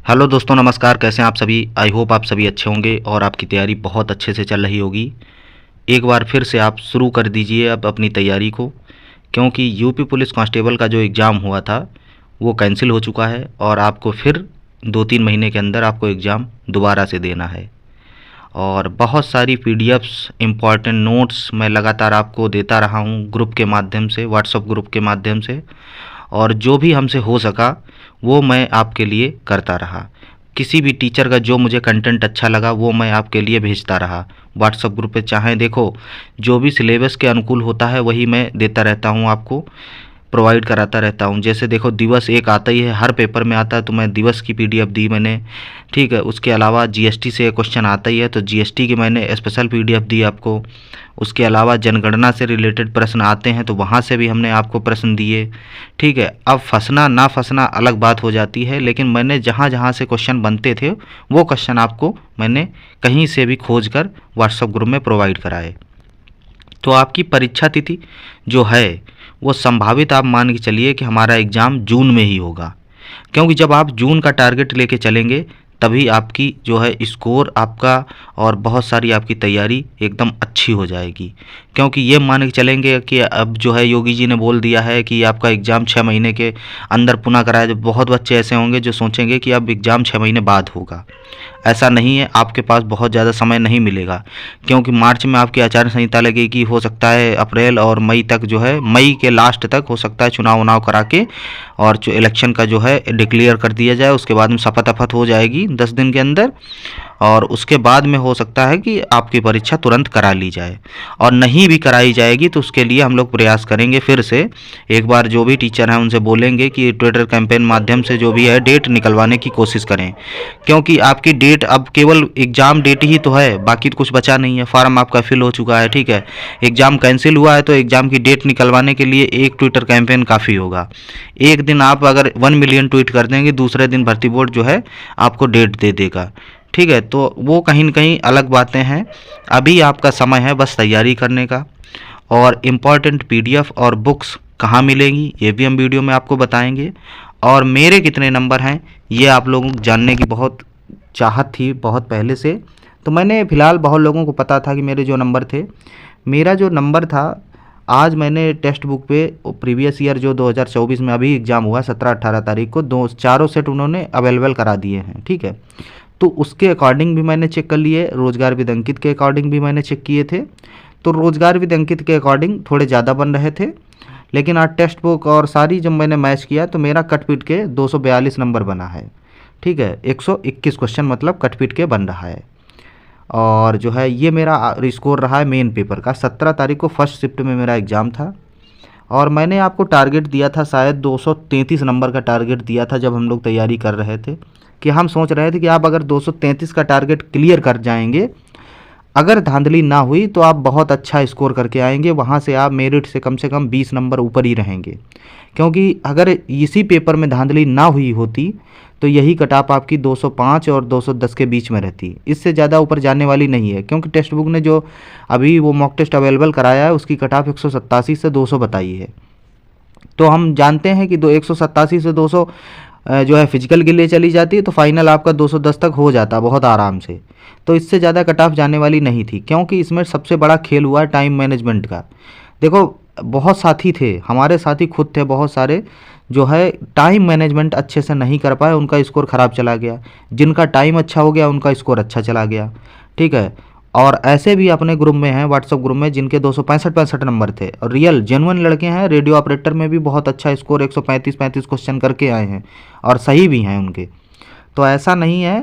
Hello दोस्तों, नमस्कार। कैसे हैं आप सभी? आई होप आप सभी अच्छे होंगे और आपकी तैयारी बहुत अच्छे से चल रही होगी। एक बार फिर से आप शुरू कर दीजिए अब अपनी तैयारी को, क्योंकि यूपी पुलिस कांस्टेबल का जो एग्ज़ाम हुआ था वो कैंसिल हो चुका है और आपको फिर 2-3 महीने के अंदर आपको एग्ज़ाम दोबारा से देना है। और बहुत सारी पीडीएफ्स, इम्पॉर्टेंट नोट्स मैं लगातार आपको देता रहा हूँ ग्रुप के माध्यम से, व्हाट्सएप ग्रुप के माध्यम से। और जो भी हमसे हो सका वो मैं आपके लिए करता रहा। किसी भी टीचर का जो मुझे कंटेंट अच्छा लगा वो मैं आपके लिए भेजता रहा व्हाट्सएप ग्रुप पे। चाहे देखो, जो भी सिलेबस के अनुकूल होता है वही मैं देता रहता हूँ आपको, प्रोवाइड कराता रहता हूँ। जैसे देखो, दिवस एक आता ही है, हर पेपर में आता है, तो मैं दिवस की पीडीएफ दी मैंने, ठीक है। उसके अलावा जीएसटी से क्वेश्चन आता ही है तो जीएसटी की मैंने स्पेशल पीडीएफ दी आपको। उसके अलावा जनगणना से रिलेटेड प्रश्न आते हैं तो वहाँ से भी हमने आपको प्रश्न दिए, ठीक है। अब फंसना ना फंसना अलग बात हो जाती है, लेकिन मैंने जहाँ जहाँ से क्वेश्चन बनते थे वो क्वेश्चन आपको मैंने कहीं से भी खोज कर व्हाट्सएप ग्रुप में प्रोवाइड कराए। तो आपकी परीक्षा तिथि जो है वो संभावित आप मान के चलिए कि हमारा एग्ज़ाम जून में ही होगा, क्योंकि जब आप जून का टारगेट लेके चलेंगे तभी आपकी जो है स्कोर आपका और बहुत सारी आपकी तैयारी एकदम अच्छी हो जाएगी। क्योंकि ये मान के चलेंगे कि अब जो है योगी जी ने बोल दिया है कि आपका एग्ज़ाम 6 महीने के अंदर पुनः कराया। जो बहुत बच्चे ऐसे होंगे जो सोचेंगे कि अब एग्ज़ाम 6 महीने बाद होगा। ऐसा नहीं है, आपके पास बहुत ज़्यादा समय नहीं मिलेगा, क्योंकि मार्च में आपकी आचार संहिता लगेगी। हो सकता है अप्रैल और मई तक जो है, मई के लास्ट तक हो सकता है चुनाव उनाव करा के और जो इलेक्शन का जो है डिक्लेयर कर दिया जाए। उसके बाद में शपथ अफत हो जाएगी 10 दिन के अंदर, और उसके बाद में हो सकता है कि आपकी परीक्षा तुरंत करा ली जाए। और नहीं भी कराई जाएगी तो उसके लिए हम लोग प्रयास करेंगे। फिर से एक बार जो भी टीचर हैं उनसे बोलेंगे कि ट्विटर कैंपेन माध्यम से जो भी है डेट निकलवाने की कोशिश करें, क्योंकि आपकी डेट अब केवल एग्ज़ाम डेट ही तो है, बाकी तो कुछ बचा नहीं है। फॉर्म आपका फिल हो चुका है, ठीक है। एग्ज़ाम कैंसिल हुआ है तो एग्ज़ाम की डेट निकलवाने के लिए एक ट्विटर कैंपेन काफ़ी होगा। एक दिन आप अगर 1 मिलियन ट्वीट कर देंगे, दूसरे दिन भर्ती बोर्ड जो है आपको डेट दे देगा, ठीक है। तो वो कहीं न कहीं अलग बातें हैं। अभी आपका समय है बस तैयारी करने का। और इम्पॉर्टेंट पीडीएफ और बुक्स कहाँ मिलेंगी ये भी हम वीडियो में आपको बताएंगे। और मेरे कितने नंबर हैं ये आप लोगों को जानने की बहुत चाहत थी बहुत पहले से। तो मैंने फ़िलहाल बहुत लोगों को पता था कि मेरे जो नंबर थे, मेरा जो नंबर था, आज मैंने टेक्स्ट बुक पे प्रीवियस ईयर जो 2024 में अभी एग्ज़ाम हुआ 17-18 तारीख को, दो चारों सेट उन्होंने अवेलेबल करा दिए हैं, ठीक है। तो उसके अकॉर्डिंग भी मैंने चेक कर लिए, रोज़गार विद अंकित के अकॉर्डिंग भी मैंने चेक किए थे। तो रोज़गार विद अंकित के अकॉर्डिंग थोड़े ज़्यादा बन रहे थे, लेकिन आज टेक्स्ट बुक और सारी जब मैंने मैच किया तो मेरा कट पीट के 242 नंबर बना है, ठीक है। 121 क्वेश्चन मतलब कट पीट के बन रहा है। और जो है ये मेरा स्कोर रहा है मेन पेपर का। 17 तारीख को फर्स्ट शिफ्ट में मेरा एग्ज़ाम था और मैंने आपको टारगेट दिया था, शायद 233 नंबर का टारगेट दिया था जब हम लोग तैयारी कर रहे थे, कि हम सोच रहे थे कि आप अगर 233 का टारगेट क्लियर कर जाएंगे, अगर धांधली ना हुई तो आप बहुत अच्छा स्कोर करके आएंगे। वहाँ से आप मेरिट से कम 20 नंबर ऊपर ही रहेंगे, क्योंकि अगर इसी पेपर में धांधली ना हुई होती तो यही कट ऑफ आपकी 205 और 210 के बीच में रहती। इससे ज़्यादा ऊपर जाने वाली नहीं है, क्योंकि टेक्स्ट बुक ने जो अभी वो मॉक टेस्ट अवेलेबल कराया है उसकी कट ऑफ 187 से 200 बताई है। तो हम जानते हैं कि 187 से 200 जो है फिजिकल के लिए चली जाती है, तो फाइनल आपका 210 तक हो जाता बहुत आराम से। तो इससे ज़्यादा कट ऑफ जाने वाली नहीं थी, क्योंकि इसमें सबसे बड़ा खेल हुआ टाइम मैनेजमेंट का। देखो, बहुत साथी थे, हमारे साथी खुद थे बहुत सारे, जो है टाइम मैनेजमेंट अच्छे से नहीं कर पाए, उनका स्कोर ख़राब चला गया। जिनका टाइम अच्छा हो गया उनका स्कोर अच्छा चला गया, ठीक है। और ऐसे भी अपने ग्रुप में हैं, व्हाट्सएप ग्रुप में, जिनके 265 नंबर थे और रियल जेन्युइन लड़के हैं। रेडियो ऑपरेटर में भी बहुत अच्छा स्कोर 135 क्वेश्चन करके आए हैं और सही भी हैं उनके। तो ऐसा नहीं है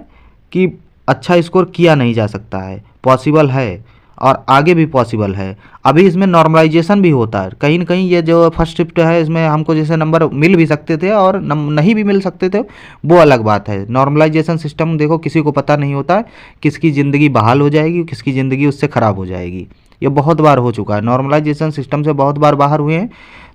कि अच्छा स्कोर किया नहीं जा सकता है, पॉसिबल है और आगे भी पॉसिबल है। अभी इसमें नॉर्मलाइजेशन भी होता है कहीं न कहीं। ये जो फर्स्ट शिफ्ट है इसमें हमको जैसे नंबर मिल भी सकते थे और नहीं भी मिल सकते थे, वो अलग बात है। नॉर्मलाइजेशन सिस्टम देखो किसी को पता नहीं होता है, किसकी ज़िंदगी बहाल हो जाएगी, किसकी ज़िंदगी उससे ख़राब हो जाएगी। ये बहुत बार हो चुका है, नॉर्मलाइजेशन सिस्टम से बहुत बार बाहर हुए हैं।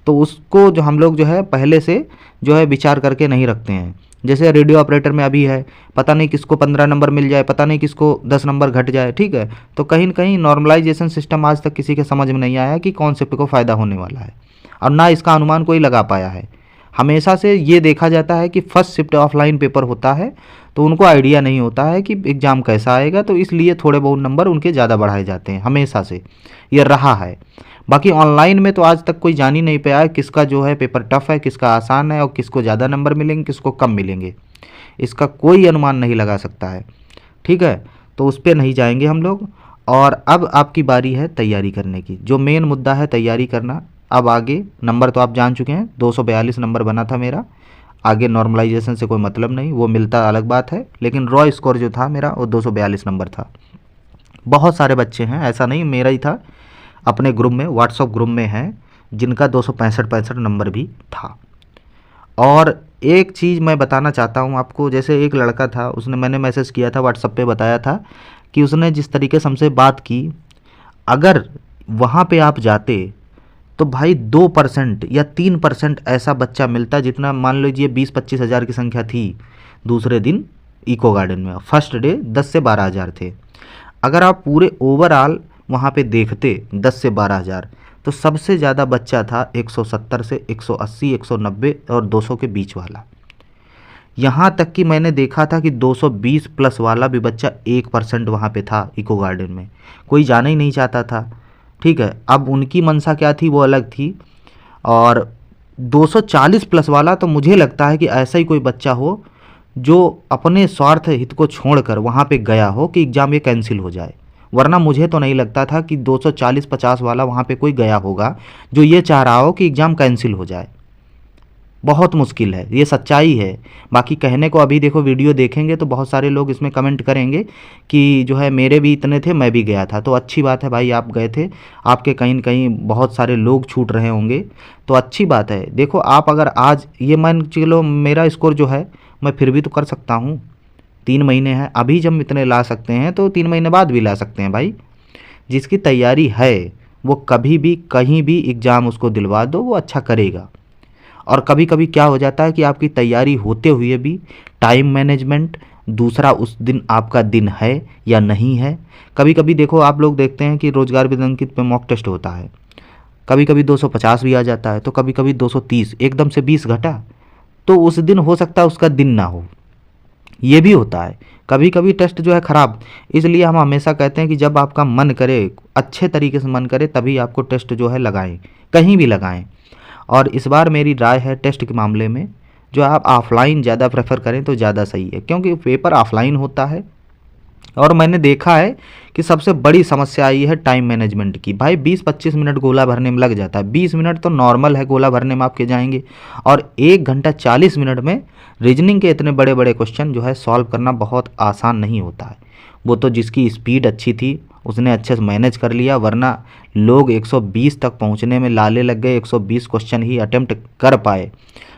तो उसको जो हम लोग जो है पहले से जो है विचार करके नहीं रखते हैं। जैसे रेडियो ऑपरेटर में अभी है, पता नहीं किसको 15 नंबर मिल जाए, पता नहीं किसको 10 नंबर घट जाए, ठीक है। तो कहीं न कहीं नॉर्मलाइजेशन सिस्टम आज तक किसी के समझ में नहीं आया कि कॉन्सेप्ट को फ़ायदा होने वाला है, और ना इसका अनुमान कोई लगा पाया है। हमेशा से ये देखा जाता है कि फर्स्ट शिफ्ट ऑफलाइन पेपर होता है तो उनको आइडिया नहीं होता है कि एग्ज़ाम कैसा आएगा, तो इसलिए थोड़े बहुत नंबर उनके ज़्यादा बढ़ाए जाते हैं, हमेशा से ये रहा है। बाकी ऑनलाइन में तो आज तक कोई जान ही नहीं पाया है किसका जो है पेपर टफ है, किसका आसान है, और किसको ज़्यादा नंबर मिलेंगे, किसको कम मिलेंगे, इसका कोई अनुमान नहीं लगा सकता है। ठीक है, तो उस पर नहीं जाएंगे हम लोग। और अब आपकी बारी है तैयारी करने की, जो मेन मुद्दा है तैयारी करना। अब आगे नंबर तो आप जान चुके हैं, 242 नंबर बना था मेरा। आगे नॉर्मलाइजेशन से कोई मतलब नहीं, वो मिलता अलग बात है, लेकिन रॉ स्कोर जो था मेरा वो 242 नंबर था। बहुत सारे बच्चे हैं, ऐसा नहीं मेरा ही था, अपने ग्रुप में, व्हाट्सअप ग्रुप में हैं जिनका 265 नंबर भी था। और एक चीज़ मैं बताना चाहता हूँ आपको, जैसे एक लड़का था, उसने, मैंने मैसेज किया था व्हाट्सअप पे, बताया था कि उसने जिस तरीके से हमसे बात की, अगर वहाँ पे आप जाते तो भाई 2% या 3% ऐसा बच्चा मिलता, जितना मान लीजिए 20-25 हज़ार की संख्या थी दूसरे दिन इको गार्डन में, फर्स्ट डे 10 से 12 हज़ार थे। अगर आप पूरे ओवरऑल वहाँ पे देखते 10 से 12 हज़ार, तो सबसे ज़्यादा बच्चा था 170 से 180, 190 और 200 के बीच वाला। यहाँ तक कि मैंने देखा था कि 220 प्लस वाला भी बच्चा 1% वहाँ पे था इको गार्डन में, कोई जाना ही नहीं चाहता था। ठीक है, अब उनकी मंशा क्या थी वो अलग थी। और 240 प्लस वाला तो मुझे लगता है कि ऐसा ही कोई बच्चा हो जो अपने स्वार्थ हित को छोड़कर वहाँ पे गया हो कि एग्ज़ाम ये कैंसिल हो जाए, वरना मुझे तो नहीं लगता था कि 240-50 वाला वहाँ पे कोई गया होगा जो ये चाह रहा हो कि एग्ज़ाम कैंसिल हो जाए। बहुत मुश्किल है, ये सच्चाई है। बाकी कहने को अभी देखो, वीडियो देखेंगे तो बहुत सारे लोग इसमें कमेंट करेंगे कि जो है मेरे भी इतने थे, मैं भी गया था, तो अच्छी बात है भाई, आप गए थे, आपके कहीं न कहीं बहुत सारे लोग छूट रहे होंगे, तो अच्छी बात है। देखो आप अगर आज ये मान चलो मेरा स्कोर जो है, मैं फिर भी तो कर सकता हूँ, 3 महीने हैं, अभी जब इतने ला सकते हैं तो 3 महीने बाद भी ला सकते हैं भाई। जिसकी तैयारी है वो कभी भी कहीं भी एग्ज़ाम उसको दिलवा दो, वो अच्छा करेगा। और कभी कभी क्या हो जाता है कि आपकी तैयारी होते हुए भी टाइम मैनेजमेंट, दूसरा उस दिन आपका दिन है या नहीं है। कभी कभी देखो, आप लोग देखते हैं कि रोजगार विदंकित पे मॉक टेस्ट होता है, कभी कभी 250 भी आ जाता है, तो कभी कभी 230, एकदम से 20 घटा, तो उस दिन हो सकता है उसका दिन ना हो, ये भी होता है। कभी कभी टेस्ट जो है ख़राब, इसलिए हम हमेशा कहते हैं कि जब आपका मन करे, अच्छे तरीके से मन करे, तभी आपको टेस्ट जो है लगाएं, कहीं भी लगाएं। और इस बार मेरी राय है टेस्ट के मामले में, जो आप ऑफलाइन ज़्यादा प्रेफर करें तो ज़्यादा सही है, क्योंकि पेपर ऑफलाइन होता है। और मैंने देखा है कि सबसे बड़ी समस्या आई है टाइम मैनेजमेंट की। भाई 20-25 मिनट गोला भरने में लग जाता है, 20 मिनट तो नॉर्मल है गोला भरने में आपके जाएंगे, और 1 घंटा 40 मिनट में रीजनिंग के इतने बड़े बड़े क्वेश्चन जो है सॉल्व करना बहुत आसान नहीं होता है। वो तो जिसकी स्पीड अच्छी थी उसने अच्छे से मैनेज कर लिया, वरना लोग 120 तक पहुंचने में लाले लग गए, 120 क्वेश्चन ही अटेम्प्ट कर पाए।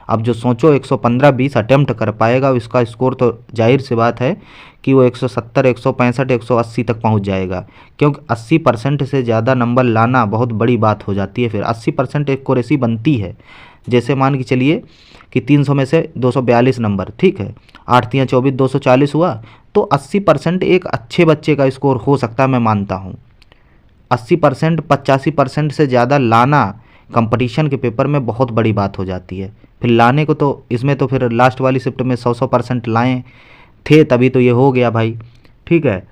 अब जो सोचो 115-20 अटेम्प्ट कर पाएगा, उसका स्कोर तो जाहिर सी बात है कि वो 170, 165, 180 तक पहुंच जाएगा, क्योंकि 80% से ज़्यादा नंबर लाना बहुत बड़ी बात हो जाती है। फिर 80% एक्यूरेसी बनती है। जैसे मान के चलिए कि 300 में से 242 नंबर, ठीक है, 8×3 = 24, 240 हुआ, तो 80% एक अच्छे बच्चे का स्कोर हो सकता है, मैं मानता हूँ। 80%, 85% से ज़्यादा लाना कंपटीशन के पेपर में बहुत बड़ी बात हो जाती है। फिर लाने को तो इसमें तो फिर लास्ट वाली शिफ्ट में 100% लाए थे, तभी तो ये हो गया भाई। ठीक है,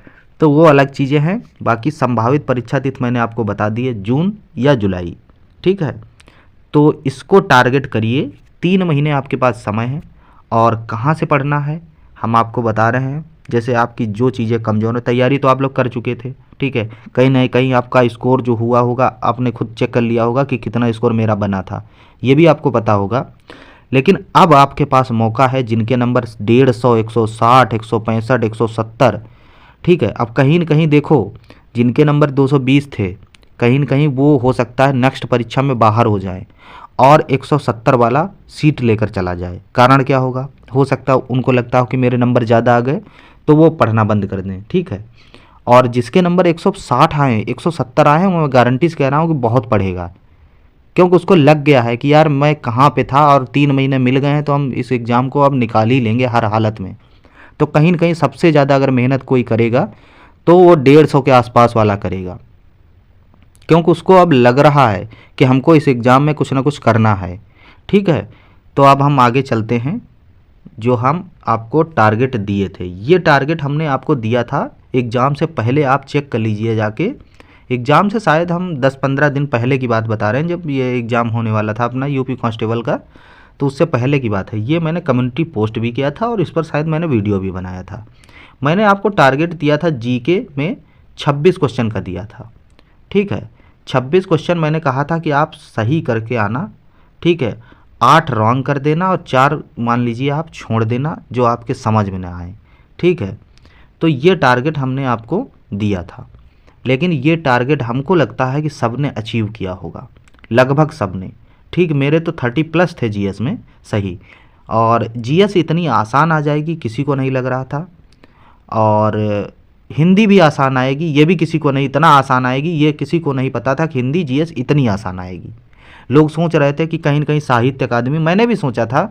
तो वो अलग चीज़ें हैं। बाकी संभावित परीक्षा तिथि मैंने आपको बता दी है, जून या जुलाई। ठीक है, तो इसको टारगेट करिए, 3 महीने आपके पास समय है। और कहाँ से पढ़ना है हम आपको बता रहे हैं। जैसे आपकी जो चीज़ें कमज़ोर है, तैयारी तो आप लोग कर चुके थे, ठीक है, कहीं ना कहीं आपका स्कोर जो हुआ होगा आपने खुद चेक कर लिया होगा कि कितना स्कोर मेरा बना था, ये भी आपको पता होगा। लेकिन अब आपके पास मौका है, जिनके नंबर 150, 160, 165, 170, ठीक है, अब कहीं न कहीं देखो जिनके नंबर 220 थे, कहीं न कहीं वो हो सकता है नेक्स्ट परीक्षा में बाहर हो जाए और 170 वाला सीट लेकर चला जाए। कारण क्या होगा, हो सकता है उनको लगता हो कि मेरे नंबर ज़्यादा आ गए, तो वो पढ़ना बंद कर दें। ठीक है, और जिसके नंबर 160 आए, 170 आए हैं, मैं गारंटी से कह रहा हूँ कि बहुत पढ़ेगा, क्योंकि उसको लग गया है कि यार मैं कहाँ पे था और 3 महीने मिल गए हैं, तो हम इस एग्ज़ाम को अब निकाल ही लेंगे हर हालत में। तो कहीं न कहीं सबसे ज़्यादा अगर मेहनत कोई करेगा तो वो 150 के आसपास वाला करेगा, क्योंकि उसको अब लग रहा है कि हमको इस एग्ज़ाम में कुछ ना कुछ करना है। ठीक है, तो अब हम आगे चलते हैं। जो हम आपको टारगेट दिए थे, ये टारगेट हमने आपको दिया था एग्ज़ाम से पहले, आप चेक कर लीजिए जाके। एग्ज़ाम से शायद हम 10-15 दिन पहले की बात बता रहे हैं, जब ये एग्ज़ाम होने वाला था अपना यूपी कांस्टेबल का, तो उससे पहले की बात है। ये मैंने कम्युनिटी पोस्ट भी किया था और इस पर शायद मैंने वीडियो भी बनाया था। मैंने आपको टारगेट दिया था जीके में 26 क्वेश्चन का दिया था, ठीक है। 26 क्वेश्चन मैंने कहा था कि आप सही करके आना, ठीक है। 8 रॉन्ग कर देना और 4 मान लीजिए आप छोड़ देना जो आपके समझ में ना आए, ठीक है। तो ये टारगेट हमने आपको दिया था, लेकिन ये टारगेट हमको लगता है कि सब ने अचीव किया होगा, लगभग सब ने, ठीक। मेरे तो 30+ थे जीएस में सही, और जीएस इतनी आसान आ जाएगी किसी को नहीं लग रहा था, और हिंदी भी आसान आएगी ये भी किसी को नहीं, इतना आसान आएगी ये किसी को नहीं पता था कि हिंदी जीएस इतनी आसान आएगी। लोग सोच रहे थे कि कहीं न कहीं साहित्य अकादमी, मैंने भी सोचा था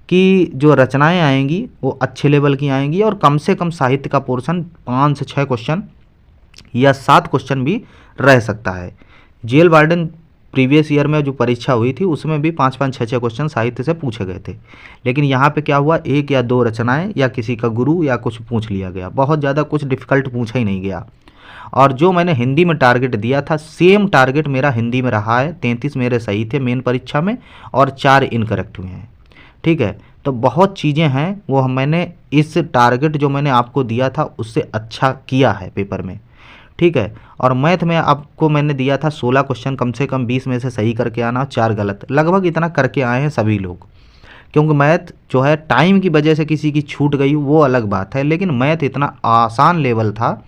कि जो रचनाएं आएंगी वो अच्छे लेवल की आएंगी और कम से कम साहित्य का पोर्शन 5 से 6 क्वेश्चन या 7 क्वेश्चन भी रह सकता है। जेल वार्डन प्रीवियस ईयर में जो परीक्षा हुई थी उसमें भी 5-5, 6-6 क्वेश्चन साहित्य से पूछे गए थे, लेकिन यहाँ पे क्या हुआ, 1 या 2 रचनाएं या किसी का गुरु या कुछ पूछ लिया गया, बहुत ज़्यादा कुछ डिफ़िकल्ट पूछा ही नहीं गया। और जो मैंने हिंदी में टारगेट दिया था, सेम टारगेट मेरा हिंदी में रहा है। 33 मेरे सही थे मेन परीक्षा में और 4 इनकरेक्ट हुए हैं, ठीक है। तो बहुत चीज़ें हैं वो मैंने इस टारगेट जो मैंने आपको दिया था उससे अच्छा किया है पेपर में, ठीक है। और मैथ में आपको मैंने दिया था 16 क्वेश्चन, कम से कम 20 में से सही करके आना, 4 गलत, लगभग इतना करके आए हैं सभी लोग। क्योंकि मैथ जो है टाइम की वजह से किसी की छूट गई वो अलग बात है, लेकिन मैथ इतना आसान लेवल था,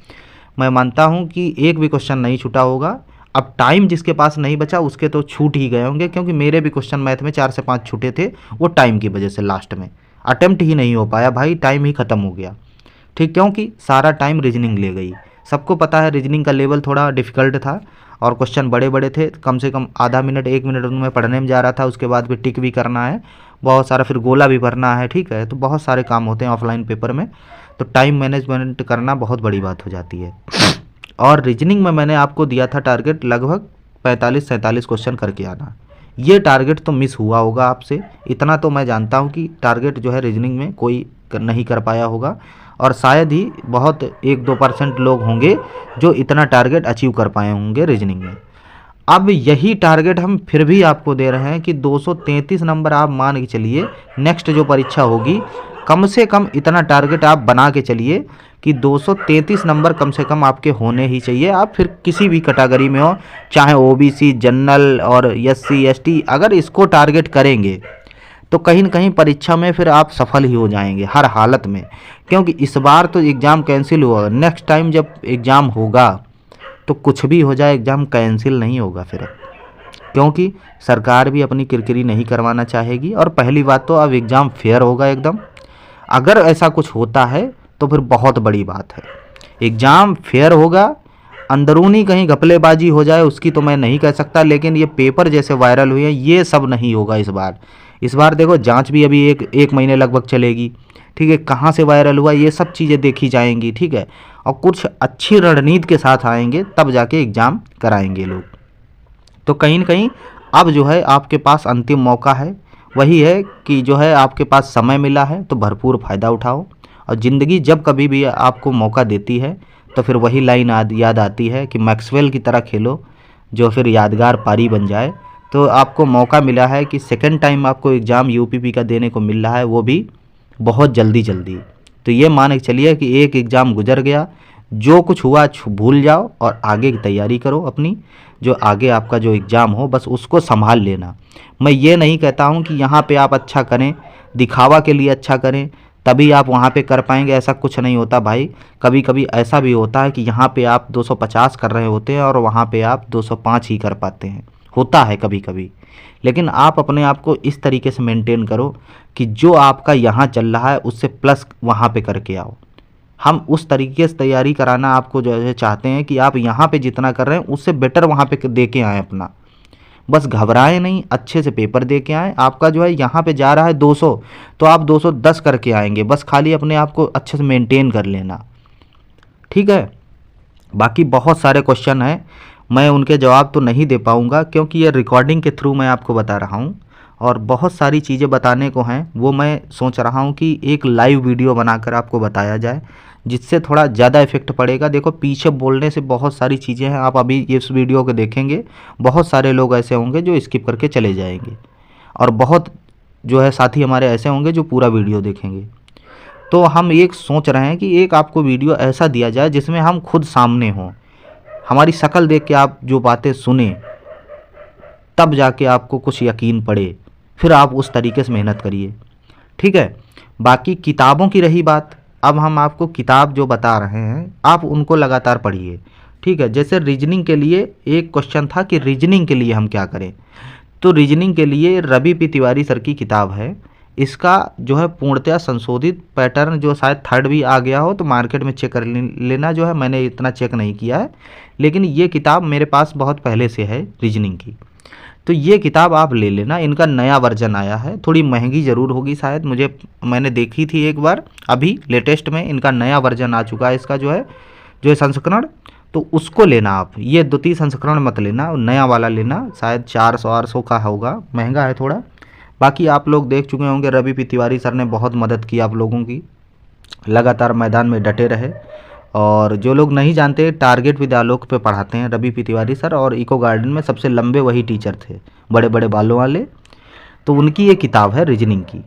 मैं मानता हूँ कि एक भी क्वेश्चन नहीं छूटा होगा। अब टाइम जिसके पास नहीं बचा उसके तो छूट ही गए होंगे, क्योंकि मेरे भी क्वेश्चन मैथ में 4 से 5 छूटे थे, वो टाइम की वजह से लास्ट में अटेम्प्ट ही नहीं हो पाया भाई, टाइम ही ख़त्म हो गया, ठीक। क्योंकि सारा टाइम रीजनिंग ले गई। सबको पता है रीजनिंग का लेवल थोड़ा डिफ़िकल्ट था और क्वेश्चन बड़े बड़े थे, कम से कम आधा मिनट 1 मिनट उनमें पढ़ने में जा रहा था, उसके बाद फिर टिक भी करना है बहुत सारा, फिर गोला भी भरना है, ठीक है। तो बहुत सारे काम होते हैं ऑफलाइन पेपर में, तो टाइम मैनेजमेंट करना बहुत बड़ी बात हो जाती है। और रीजनिंग में मैंने आपको दिया था टारगेट लगभग 45-47 क्वेश्चन करके आना, ये टारगेट तो मिस हुआ होगा आपसे, इतना तो मैं जानता हूँ कि टारगेट जो है रीजनिंग में कोई नहीं कर पाया होगा, और शायद ही बहुत 1-2% लोग होंगे जो इतना टारगेट अचीव कर पाए होंगे रीजनिंग में। अब यही टारगेट हम फिर भी आपको दे रहे हैं कि 233 नंबर आप मान के चलिए, नेक्स्ट जो परीक्षा होगी कम से कम इतना टारगेट आप बना के चलिए कि 233 नंबर कम से कम आपके होने ही चाहिए। आप फिर किसी भी कैटेगरी में हो, चाहे ओबीसी, जनरल और एससी एसटी, अगर इसको टारगेट करेंगे तो कहीं न कहीं परीक्षा में फिर आप सफल ही हो जाएंगे हर हालत में। क्योंकि इस बार तो एग्ज़ाम कैंसिल हुआ, नेक्स्ट टाइम जब एग्ज़ाम होगा तो कुछ भी हो जाए एग्ज़ाम कैंसिल नहीं होगा फिर, क्योंकि सरकार भी अपनी किरकिरी नहीं करवाना चाहेगी। और पहली बात तो अब एग्ज़ाम फेयर होगा एकदम, अगर ऐसा कुछ होता है तो फिर बहुत बड़ी बात है। एग्ज़ाम फेयर होगा, अंदरूनी कहीं घपलेबाजी हो जाए उसकी तो मैं नहीं कह सकता, लेकिन ये पेपर जैसे वायरल हुए हैं ये सब नहीं होगा इस बार। इस बार देखो जांच भी अभी एक महीने लगभग चलेगी, ठीक है। कहाँ से वायरल हुआ ये सब चीज़ें देखी जाएंगी, ठीक है। और कुछ अच्छी रणनीति के साथ आएंगे तब जाके एग्ज़ाम कराएंगे लोग। तो कहीं न कहीं अब जो है आपके पास अंतिम मौका है, वही है कि जो है आपके पास समय मिला है तो भरपूर फ़ायदा उठाओ। और ज़िंदगी जब कभी भी आपको मौका देती है तो फिर वही लाइन याद आती है कि मैक्सवेल की तरह खेलो, जो फिर यादगार पारी बन जाए। तो आपको मौका मिला है कि सेकंड टाइम आपको एग्ज़ाम यूपीपी का देने को मिल रहा है, वो भी बहुत जल्दी। तो ये मान के चलिए कि एक एग्ज़ाम गुजर गया, जो कुछ हुआ भूल जाओ और आगे की तैयारी करो अपनी, जो आगे आपका जो एग्ज़ाम हो बस उसको संभाल लेना। मैं ये नहीं कहता हूँ कि यहाँ पे आप अच्छा करें, दिखावा के लिए अच्छा करें तभी आप वहाँ पे कर पाएंगे, ऐसा कुछ नहीं होता भाई। कभी कभी ऐसा भी होता है कि यहाँ पे आप 250 कर रहे होते हैं और वहाँ पे आप 205 ही कर पाते हैं, होता है कभी कभी। लेकिन आप अपने आप को इस तरीके से मेंटेन करो कि जो आपका यहाँ चल रहा है उससे प्लस वहाँ पे करके आओ। हम उस तरीके से तैयारी कराना आपको जो है चाहते हैं कि आप यहाँ पे जितना कर रहे हैं उससे बेटर वहाँ पे दे के आएँ अपना, बस घबराएं नहीं, अच्छे से पेपर दे के आएँ। आपका जो है यहाँ पे जा रहा है 200 तो आप 210 करके आएंगे, बस खाली अपने आप को अच्छे से मेंटेन कर लेना, ठीक है। बाकी बहुत सारे क्वेश्चन हैं, मैं उनके जवाब तो नहीं दे पाऊँगा क्योंकि ये रिकॉर्डिंग के थ्रू मैं आपको बता रहा हूँ और बहुत सारी चीज़ें बताने को हैं। वो मैं सोच रहा हूँ कि एक लाइव वीडियो बनाकर आपको बताया जाए, जिससे थोड़ा ज़्यादा इफेक्ट पड़ेगा। देखो पीछे बोलने से बहुत सारी चीज़ें हैं, आप अभी इस वीडियो को देखेंगे बहुत सारे लोग ऐसे होंगे जो स्किप करके चले जाएंगे, और बहुत जो है साथी हमारे ऐसे होंगे जो पूरा वीडियो देखेंगे। तो हम एक सोच रहे हैं कि एक आपको वीडियो ऐसा दिया जाए जिसमें हम खुद सामने हों, हमारी शक्ल देख के आप जो बातें सुने, तब जाके आपको कुछ यकीन पड़े, फिर आप उस तरीके से मेहनत करिए। ठीक है। बाकी किताबों की रही बात, अब हम आपको किताब जो बता रहे हैं आप उनको लगातार पढ़िए। ठीक है। जैसे रीजनिंग के लिए एक क्वेश्चन था कि रीजनिंग के लिए हम क्या करें, तो रीजनिंग के लिए रवि पी तिवारी सर की किताब है। इसका जो है पूर्णतया संशोधित पैटर्न जो शायद थर्ड भी आ गया हो तो मार्केट में चेक कर लेना, जो है मैंने इतना चेक नहीं किया है, लेकिन ये किताब मेरे पास बहुत पहले से है रीजनिंग की, तो ये किताब आप ले लेना। इनका नया वर्जन आया है, थोड़ी महंगी ज़रूर होगी शायद, मैंने देखी थी एक बार, अभी लेटेस्ट में इनका नया वर्जन आ चुका है इसका जो है संस्करण, तो उसको लेना आप। ये द्वितीय संस्करण मत लेना, नया वाला लेना, शायद 400-800 का होगा, महंगा है थोड़ा। बाकी आप लोग देख चुके होंगे रवि पी तिवारी सर ने बहुत मदद की आप लोगों की, लगातार मैदान में डटे रहे। और जो लोग नहीं जानते, टारगेट विद्यालोक पे पढ़ाते हैं रवि पी तिवारी सर, और इको गार्डन में सबसे लंबे वही टीचर थे, बड़े बड़े बालों वाले। तो उनकी ये किताब है रीजनिंग की।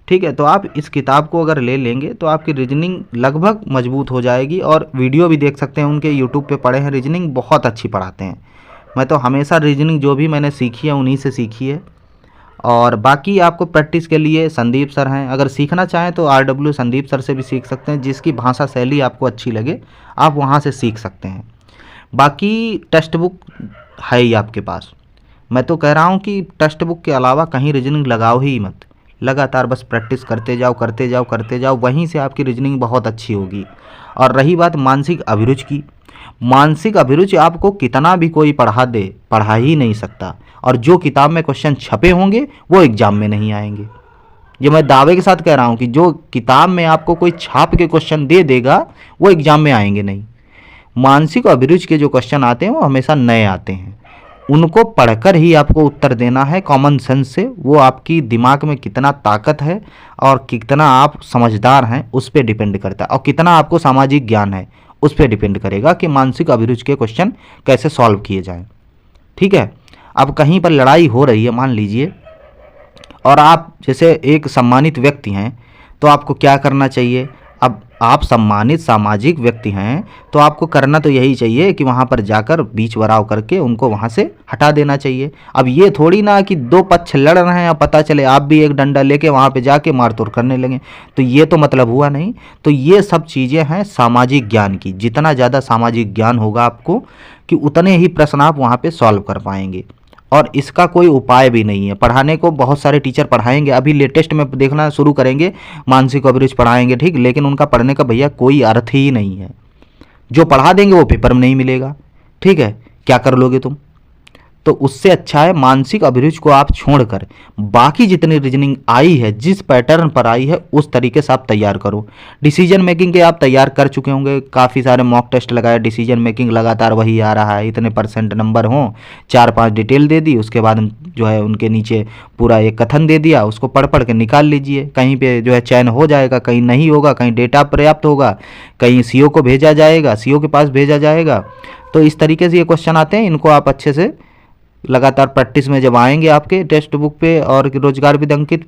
ठीक है। तो आप इस किताब को अगर ले लेंगे तो आपकी रीजनिंग लगभग मजबूत हो जाएगी, और वीडियो भी देख सकते हैं उनके, यूट्यूब पे पढ़े हैं, रीजनिंग बहुत अच्छी पढ़ाते हैं। मैं तो हमेशा रीजनिंग जो भी मैंने सीखी है उन्हीं से सीखी है। और बाकी आपको प्रैक्टिस के लिए संदीप सर हैं, अगर सीखना चाहें तो RW संदीप सर से भी सीख सकते हैं, जिसकी भाषा शैली आपको अच्छी लगे आप वहाँ से सीख सकते हैं। बाकी टेक्स्ट बुक है ही आपके पास, मैं तो कह रहा हूँ कि टेक्स्ट बुक के अलावा कहीं रीजनिंग लगाओ ही मत, लगातार बस प्रैक्टिस करते जाओ करते जाओ करते जाओ, वहीं से आपकी रीजनिंग बहुत अच्छी होगी। और रही बात मानसिक अभिरुचि की, मानसिक अभिरुचि आपको कितना भी कोई पढ़ा दे, पढ़ा ही नहीं सकता। और जो किताब में क्वेश्चन छपे होंगे वो एग्जाम में नहीं आएंगे, ये मैं दावे के साथ कह रहा हूँ कि जो किताब में आपको कोई छाप के क्वेश्चन दे देगा वो एग्जाम में आएंगे नहीं। मानसिक अभिरुचि के जो क्वेश्चन आते हैं वो हमेशा नए आते हैं, उनको पढ़कर ही आपको उत्तर देना है कॉमन सेंस से। वो आपकी दिमाग में कितना ताकत है और कितना आप समझदार हैं उस पर डिपेंड करता है, और कितना आपको सामाजिक ज्ञान है उस पर डिपेंड करेगा कि मानसिक अभिरुचि के क्वेश्चन कैसे सॉल्व किए जाएं। ठीक है। अब कहीं पर लड़ाई हो रही है मान लीजिए, और आप जैसे एक सम्मानित व्यक्ति हैं, तो आपको क्या करना चाहिए। अब आप सम्मानित सामाजिक व्यक्ति हैं तो आपको करना तो यही चाहिए कि वहाँ पर जाकर बीच बराव करके उनको वहाँ से हटा देना चाहिए। अब ये थोड़ी ना कि दो पक्ष लड़ रहे हैं और पता चले आप भी एक डंडा लेके वहाँ पे जाके मारतोड़ करने लगे, तो ये तो मतलब हुआ नहीं। तो ये सब चीज़ें हैं सामाजिक ज्ञान की, जितना ज़्यादा सामाजिक ज्ञान होगा आपको कि उतने ही प्रश्न आप वहाँ पर सॉल्व कर पाएंगे। और इसका कोई उपाय भी नहीं है, पढ़ाने को बहुत सारे टीचर पढ़ाएंगे, अभी लेटेस्ट में देखना शुरू करेंगे मानसिक अभिरुचि पढ़ाएंगे, ठीक, लेकिन उनका पढ़ने का भैया कोई अर्थ ही नहीं है। जो पढ़ा देंगे वो पेपर में नहीं मिलेगा। ठीक है। क्या कर लोगे तुम। तो उससे अच्छा है मानसिक अभिरुचि को आप छोड़कर बाकी जितनी रीजनिंग आई है, जिस पैटर्न पर आई है उस तरीके से आप तैयार करो। डिसीजन मेकिंग के आप तैयार कर चुके होंगे, काफ़ी सारे मॉक टेस्ट लगाए, डिसीजन मेकिंग लगातार वही आ रहा है, इतने % नंबर हों, 4-5 डिटेल दे दी, उसके बाद जो है उनके नीचे पूरा एक कथन दे दिया, उसको पढ़ पढ़ के निकाल लीजिए। कहीं पे जो है चयन हो जाएगा, कहीं नहीं होगा, कहीं डेटा पर्याप्त होगा, कहीं CO को भेजा जाएगा, CO के पास भेजा जाएगा। तो इस तरीके से ये क्वेश्चन आते हैं, इनको आप अच्छे से लगातार प्रैक्टिस में जब आएंगे आपके टेक्स्ट बुक पे और रोजगार विद अंकित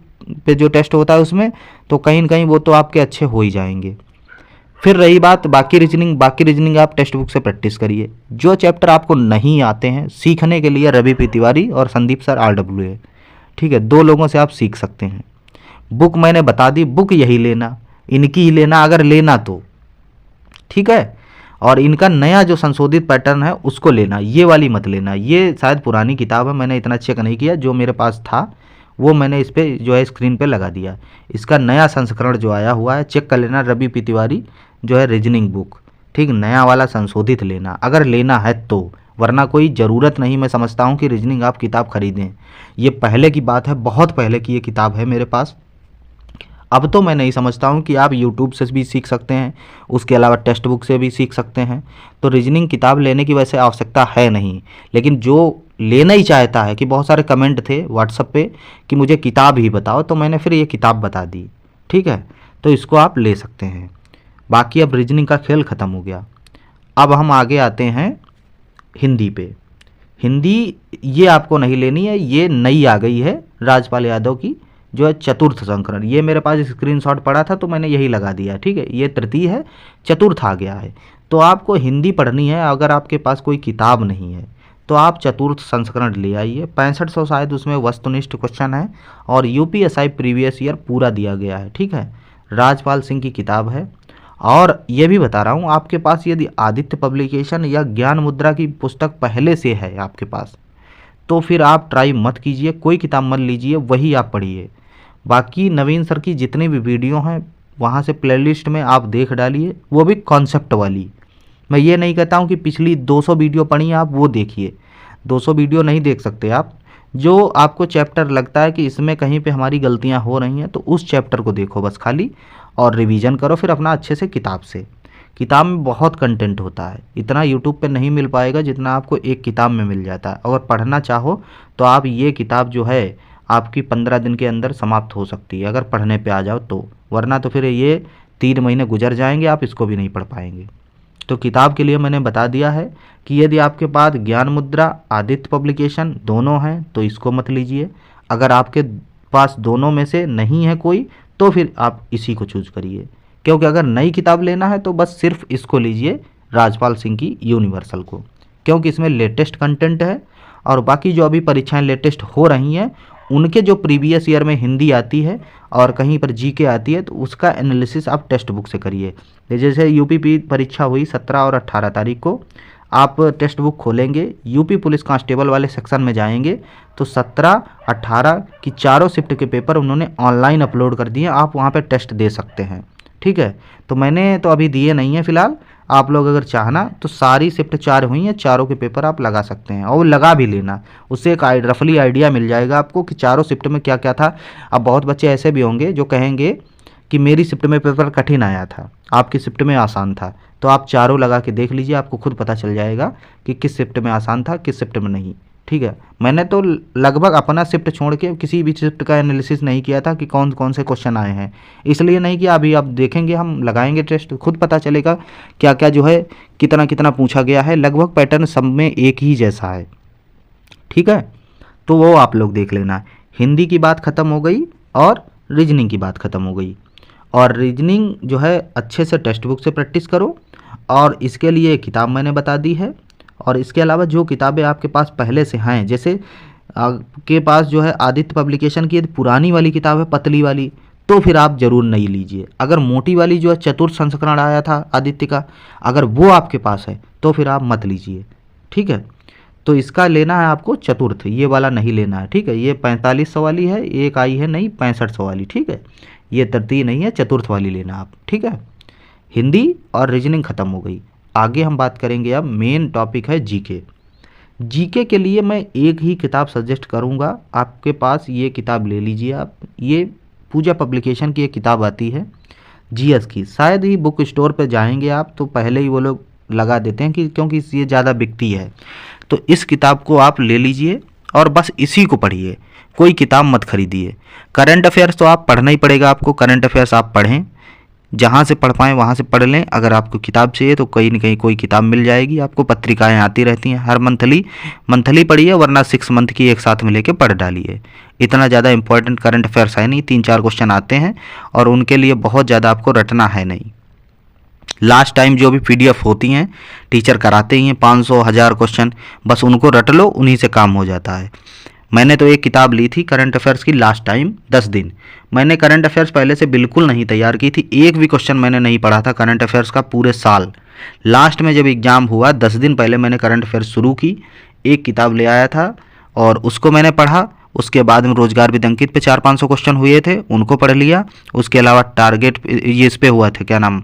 पे जो टेस्ट होता है उसमें, तो कहीं न कहीं वो तो आपके अच्छे हो ही जाएंगे। फिर रही बात बाकी रीजनिंग आप टेक्स्ट बुक से प्रैक्टिस करिए। जो चैप्टर आपको नहीं आते हैं सीखने के लिए रवि पी तिवारी और संदीप सर RWA, ठीक है, 2 लोगों से आप सीख सकते हैं। बुक मैंने बता दी, बुक यही लेना, इनकी ही लेना अगर लेना तो, ठीक है। और इनका नया जो संशोधित पैटर्न है उसको लेना, ये वाली मत लेना, ये शायद पुरानी किताब है, मैंने इतना चेक नहीं किया, जो मेरे पास था वो मैंने इस पर जो है स्क्रीन पे लगा दिया। इसका नया संस्करण जो आया हुआ है चेक कर लेना, रवि पी तिवारी जो है रीजनिंग बुक, ठीक, नया वाला संशोधित लेना अगर लेना है तो, वरना कोई ज़रूरत नहीं मैं समझता हूँ कि रीजनिंग आप किताब खरीदें। ये पहले की बात है, बहुत पहले की ये किताब है मेरे पास। अब तो मैं नहीं समझता हूँ कि आप YouTube से भी सीख सकते हैं, उसके अलावा टेक्स्ट बुक से भी सीख सकते हैं। तो रीजनिंग किताब लेने की वैसे आवश्यकता है नहीं, लेकिन जो लेना ही चाहता है, कि बहुत सारे कमेंट थे व्हाट्सएप पे कि मुझे किताब ही बताओ, तो मैंने फिर ये किताब बता दी। ठीक है, तो इसको आप ले सकते हैं। बाकी अब रीजनिंग का खेल ख़त्म हो गया। अब हम आगे आते हैं हिंदी पे। हिंदी ये आपको नहीं लेनी है, ये नई आ गई है राजपाल यादव की, जो है चतुर्थ संस्करण। ये मेरे पास स्क्रीनशॉट पड़ा था तो मैंने यही लगा दिया। ठीक है, ये तृतीय है, चतुर्थ आ गया है। तो आपको हिंदी पढ़नी है, अगर आपके पास कोई किताब नहीं है तो आप चतुर्थ संस्करण ले आइए। 6500 शायद उसमें वस्तुनिष्ठ क्वेश्चन है और यूपीएसआई प्रीवियस ईयर पूरा दिया गया है। ठीक है, राजपाल सिंह की किताब है। और ये भी बता रहा हूँ, आपके पास यदि आदित्य पब्लिकेशन या ज्ञान मुद्रा की पुस्तक पहले से है आपके पास, तो फिर आप ट्राई मत कीजिए, कोई किताब मत लीजिए, वही आप पढ़िए। बाकी नवीन सर की जितनी भी वीडियो हैं वहाँ से प्लेलिस्ट में आप देख डालिए, वो भी कॉन्सेप्ट वाली। मैं ये नहीं कहता हूँ कि पिछली 200 वीडियो पढ़ी आप वो देखिए, 200 वीडियो नहीं देख सकते आप। जो आपको चैप्टर लगता है कि इसमें कहीं पे हमारी गलतियाँ हो रही हैं, तो उस चैप्टर को देखो बस खाली, और रिवीजन करो फिर अपना अच्छे से किताब से। किताब में बहुत कंटेंट होता है, इतना यूट्यूब पे नहीं मिल पाएगा जितना आपको एक किताब में मिल जाता है। अगर पढ़ना चाहो तो आप ये किताब जो है आपकी 15 दिन के अंदर समाप्त हो सकती है, अगर पढ़ने पे आ जाओ तो, वरना तो फिर ये 3 महीने गुजर जाएंगे, आप इसको भी नहीं पढ़ पाएंगे। तो किताब के लिए मैंने बता दिया है कि यदि आपके पास ज्ञान मुद्रा, आदित्य पब्लिकेशन दोनों हैं तो इसको मत लीजिए। अगर आपके पास दोनों में से नहीं है कोई, तो फिर आप इसी को चूज करिए। क्योंकि अगर नई किताब लेना है तो बस सिर्फ इसको लीजिए, राजपाल सिंह की यूनिवर्सल को, क्योंकि इसमें लेटेस्ट कंटेंट है। और बाकी जो अभी परीक्षाएं लेटेस्ट हो रही हैं उनके जो प्रीवियस ईयर में हिंदी आती है और कहीं पर जीके आती है, तो उसका एनालिसिस आप टेक्स्ट बुक से करिए। जैसे यूपी परीक्षा हुई 17 और 18 तारीख को, आप टेक्स्ट बुक खोलेंगे, यूपी पुलिस कांस्टेबल वाले सेक्शन में जाएंगे तो 17, 18 की चारों शिफ्ट के पेपर उन्होंने ऑनलाइन अपलोड कर दिए, आप वहाँ पे टेस्ट दे सकते हैं। ठीक है, तो मैंने तो अभी दिए नहीं हैं फ़िलहाल, आप लोग अगर चाहना तो सारी शिफ्ट 4 हुई हैं, चारों के पेपर आप लगा सकते हैं और लगा भी लेना, उससे एक रफली आइडिया मिल जाएगा आपको कि चारों शिफ्ट में क्या क्या था। अब बहुत बच्चे ऐसे भी होंगे जो कहेंगे कि मेरी शिफ्ट में पेपर कठिन आया था, आपकी शिफ्ट में आसान था, तो आप चारों लगा के देख लीजिए, आपको खुद पता चल जाएगा कि किस शिफ्ट में आसान था, किस शिफ्ट में नहीं। ठीक है, मैंने तो लगभग अपना शिफ्ट छोड़ के किसी भी शिफ्ट का एनालिसिस नहीं किया था कि कौन कौन से क्वेश्चन आए हैं, इसलिए नहीं किया। अभी आप देखेंगे, हम लगाएंगे टेस्ट, खुद पता चलेगा क्या क्या जो है कितना कितना पूछा गया है। लगभग पैटर्न सब में एक ही जैसा है। ठीक है, तो वो आप लोग देख लेना। हिंदी की बात ख़त्म हो गई और रीजनिंग की बात ख़त्म हो गई। और रीजनिंग जो है अच्छे से टेक्स्ट बुक से प्रैक्टिस करो, और इसके लिए किताब मैंने बता दी है। और इसके अलावा जो किताबें आपके पास पहले से हैं, जैसे आपके पास जो है आदित्य पब्लिकेशन की पुरानी वाली किताब है पतली वाली, तो फिर आप ज़रूर नहीं लीजिए। अगर मोटी वाली जो है चतुर्थ संस्करण आया था आदित्य का, अगर वो आपके पास है तो फिर आप मत लीजिए। ठीक है, तो इसका लेना है आपको चतुर्थ, ये वाला नहीं लेना है। ठीक है, ये 4500 वाली है, एक आई है नहीं 6500 वाली। ठीक है, ये तृतीय नहीं है, चतुर्थ वाली लेना आप। ठीक है, हिंदी और रीजनिंग ख़त्म हो गई। आगे हम बात करेंगे, अब मेन टॉपिक है जीके। जीके के लिए मैं एक ही किताब सजेस्ट करूंगा, आपके पास ये किताब ले लीजिए आप। ये पूजा पब्लिकेशन की एक किताब आती है जीएस की, शायद ही बुक स्टोर पे जाएंगे आप तो पहले ही वो लोग लगा देते हैं कि क्योंकि ये ज़्यादा बिकती है। तो इस किताब को आप ले लीजिए और बस इसी को पढ़िए, कोई किताब मत खरीदिए। करंट अफेयर्स तो आप पढ़ना ही पड़ेगा आपको, करंट अफेयर्स आप पढ़ें, जहाँ से पढ़ पाएँ वहाँ से पढ़ लें। अगर आपको किताब चाहिए तो कहीं न कहीं कोई किताब मिल जाएगी आपको, पत्रिकाएं आती रहती हैं, हर मंथली पढ़िए, वरना 6 मंथ की एक साथ में लेके पढ़ डालिए। इतना ज़्यादा इंपॉर्टेंट करंट अफेयर्स है नहीं, 3-4 क्वेश्चन आते हैं और उनके लिए बहुत ज़्यादा आपको रटना है नहीं। लास्ट टाइम जो भी पीडीएफ होती हैं टीचर कराते ही हैं 500-1000 क्वेश्चन, बस उनको रट लो, उन्हीं से काम हो जाता है। मैंने तो एक किताब ली थी करंट अफेयर्स की लास्ट टाइम 10 दिन। मैंने करंट अफेयर्स पहले से बिल्कुल नहीं तैयार की थी, एक भी क्वेश्चन मैंने नहीं पढ़ा था करंट अफेयर्स का पूरे साल। लास्ट में जब एग्ज़ाम हुआ 10 दिन पहले मैंने करंट अफेयर्स शुरू की, एक किताब ले आया था और उसको मैंने पढ़ा। उसके बाद में रोजगार विदंकित पे 400-500 क्वेश्चन हुए थे, उनको पढ़ लिया। उसके अलावा टारगेट ये इस पे हुआ था, क्या नाम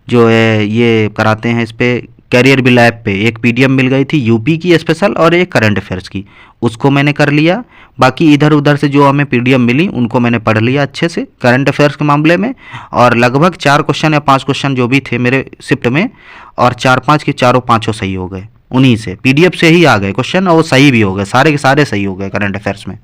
जो है ये कराते हैं इस पे कैरियर भी लैब पे, एक पीडीएफ मिल गई थी यूपी की स्पेशल और एक करंट अफेयर्स की, उसको मैंने कर लिया। बाकी इधर उधर से जो हमें पीडीएफ मिली उनको मैंने पढ़ लिया अच्छे से करंट अफेयर्स के मामले में। और लगभग 4 क्वेश्चन या 5 क्वेश्चन जो भी थे मेरे शिफ्ट में, और 4-5 के चारों पाँचों सही हो गए। उन्हीं से पीडीएफ से ही आ गए क्वेश्चन, और वो सही भी हो गए, सारे के सारे सही हो गए करंट अफेयर्स में।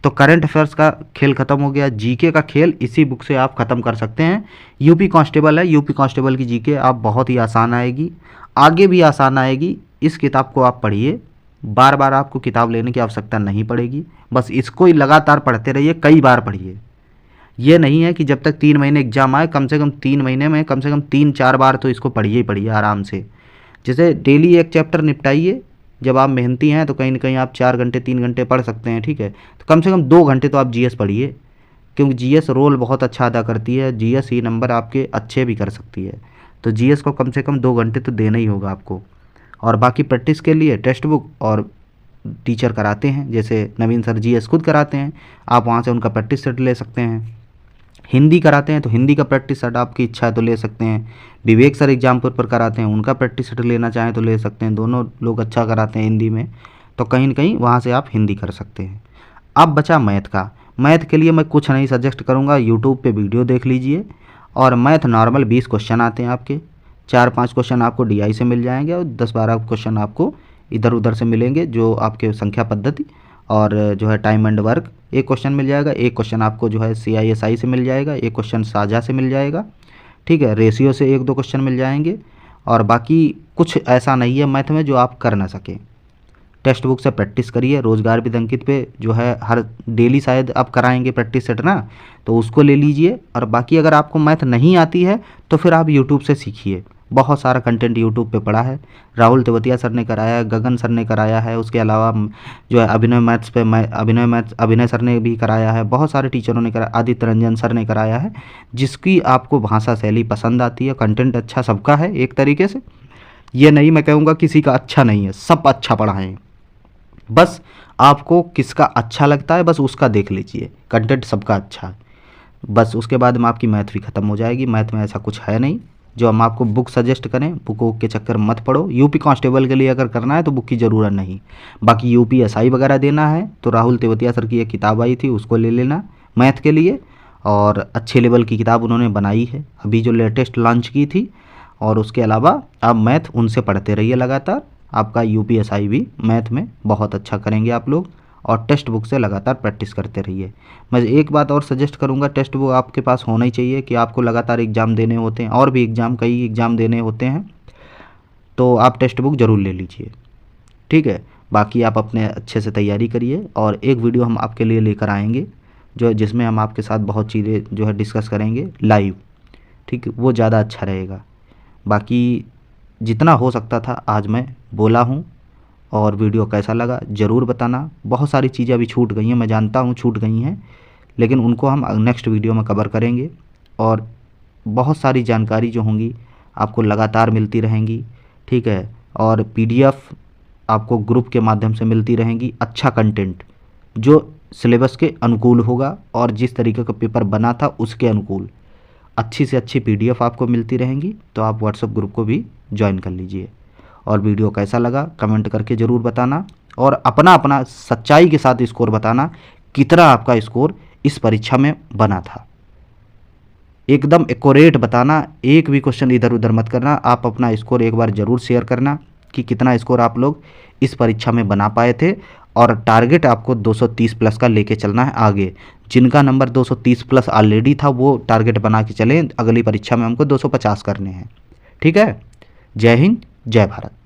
तो करंट अफेयर्स का खेल खत्म हो गया। जीके का खेल इसी बुक से आप खत्म कर सकते हैं। यूपी कांस्टेबल है, यूपी कांस्टेबल की जीके आप बहुत ही आसान आएगी, आगे भी आसान आएगी। इस किताब को आप पढ़िए, बार बार आपको किताब लेने की आवश्यकता नहीं पड़ेगी, बस इसको ही लगातार पढ़ते रहिए, कई बार पढ़िए। ये नहीं है कि जब तक 3 महीने एग्जाम आए, कम से कम 3 महीने में कम से कम 3-4 बार तो इसको पढ़िए ही पढ़िए आराम से। जैसे डेली एक चैप्टर निपटाइए, जब आप मेहनती हैं तो कहीं ना कहीं आप 4 घंटे 3 घंटे पढ़ सकते हैं, ठीक है। तो कम से कम 2 घंटे तो आप जीएस पढ़िए, क्योंकि जीएस रोल बहुत अच्छा अदा करती है। जीएस ही नंबर आपके अच्छे भी कर सकती है, तो जीएस को कम से कम 2 घंटे तो देना ही होगा आपको। और बाकी प्रैक्टिस के लिए टेक्स्ट बुक और टीचर कराते हैं, जैसे नवीन सर जीएस खुद कराते हैं, आप वहाँ से उनका प्रैक्टिस सेट ले सकते हैं। हिंदी कराते हैं तो हिंदी का प्रैक्टिस सेट आपकी इच्छा है तो ले सकते हैं। विवेक सर एग्जाम पर कराते हैं, उनका प्रैक्टिस सेट लेना चाहें तो ले सकते हैं। दोनों लोग अच्छा कराते हैं हिंदी में, तो कहीं ना कहीं वहाँ से आप हिंदी कर सकते हैं। अब बचा मैथ का। मैथ के लिए मैं कुछ नहीं सजेस्ट करूँगा, यूट्यूब पे वीडियो देख लीजिए। और मैथ नॉर्मल 20 क्वेश्चन आते हैं आपके, 4-5 क्वेश्चन आपको डीआई से मिल जाएंगे और 10-12 क्वेश्चन आपको इधर उधर से मिलेंगे, जो आपके संख्या पद्धति और जो है टाइम एंड वर्क एक क्वेश्चन मिल जाएगा। एक क्वेश्चन आपको जो है CISI से मिल जाएगा, एक क्वेश्चन साझा से मिल जाएगा, ठीक है। रेशियो से 1-2 क्वेश्चन मिल जाएंगे, और बाकी कुछ ऐसा नहीं है मैथ में जो आप कर ना सकें। टेक्स्ट बुक से प्रैक्टिस करिए। रोजगार विद अंकित पे जो है हर डेली शायद आप कराएंगे प्रैक्टिस सेट ना, तो उसको ले लीजिए। और बाकी अगर आपको मैथ नहीं आती है तो फिर आप यूट्यूब से सीखिए, बहुत सारा कंटेंट यूट्यूब पे पड़ा है। राहुल तेवतिया सर ने कराया है, गगन सर ने कराया है, उसके अलावा जो है अभिनय मैथ्स पे अभिनय सर ने भी कराया है, बहुत सारे टीचरों ने कराया, आदित्य रंजन सर ने कराया है। जिसकी आपको भाषा शैली पसंद आती है, कंटेंट अच्छा सबका है एक तरीके से। ये नहीं मैं कहूँगा किसी का अच्छा नहीं है, सब अच्छा पढ़ाएं, बस आपको किसका अच्छा लगता है बस उसका देख लीजिए, कंटेंट सबका अच्छा है। बस उसके बाद में आपकी मैथ भी ख़त्म हो जाएगी। मैथ में ऐसा कुछ है नहीं जो हम आपको बुक सजेस्ट करें, बुक के चक्कर मत पड़ो। यूपी कांस्टेबल के लिए अगर करना है तो बुक की ज़रूरत नहीं। बाकी UPSI वगैरह देना है तो राहुल तेवतिया सर की एक किताब आई थी, उसको ले लेना मैथ के लिए, और अच्छे लेवल की किताब उन्होंने बनाई है अभी जो लेटेस्ट लॉन्च की थी। और उसके अलावा आप मैथ उनसे पढ़ते रहिए लगातार, आपका UPSI भी मैथ में बहुत अच्छा करेंगे आप लोग। और टेक्स्ट बुक से लगातार प्रैक्टिस करते रहिए। मैं एक बात और सजेस्ट करूंगा, टेक्स्ट बुक आपके पास होना ही चाहिए कि आपको लगातार एग्ज़ाम देने होते हैं, और भी एग्ज़ाम कई एग्ज़ाम देने होते हैं, तो आप टेक्स्ट बुक ज़रूर ले लीजिए, ठीक है। बाकी आप अपने अच्छे से तैयारी करिए, और एक वीडियो हम आपके लिए लेकर आएंगे जो जिसमें हम आपके साथ बहुत चीज़ें जो है डिस्कस करेंगे लाइव, ठीक है, वो ज़्यादा अच्छा रहेगा। बाकी जितना हो सकता था आज मैं बोला हूँ, और वीडियो कैसा लगा ज़रूर बताना। बहुत सारी चीज़ें अभी छूट गई हैं, मैं जानता हूँ छूट गई हैं, लेकिन उनको हम नेक्स्ट वीडियो में कवर करेंगे। और बहुत सारी जानकारी जो होंगी आपको लगातार मिलती रहेंगी, ठीक है। और PDF आपको ग्रुप के माध्यम से मिलती रहेंगी, अच्छा कंटेंट जो सिलेबस के अनुकूल होगा और जिस तरीके का पेपर बना था उसके अनुकूल अच्छी से अच्छी PDF आपको मिलती रहेंगी। तो आप व्हाट्सएप ग्रुप को भी ज्वाइन कर लीजिए। और वीडियो कैसा लगा कमेंट करके ज़रूर बताना, और अपना अपना सच्चाई के साथ स्कोर बताना, कितना आपका स्कोर इस परीक्षा में बना था। एकदम एक्यूरेट बताना, एक भी क्वेश्चन इधर उधर मत करना। आप अपना स्कोर एक बार ज़रूर शेयर करना कि कितना स्कोर आप लोग इस परीक्षा में बना पाए थे। और टारगेट आपको 230 प्लस का लेके चलना है आगे। जिनका नंबर 230 प्लस ऑलरेडी था वो टारगेट बना के चलें, अगली परीक्षा में हमको 250 करने हैं, ठीक है। जय हिंद, जय भारत।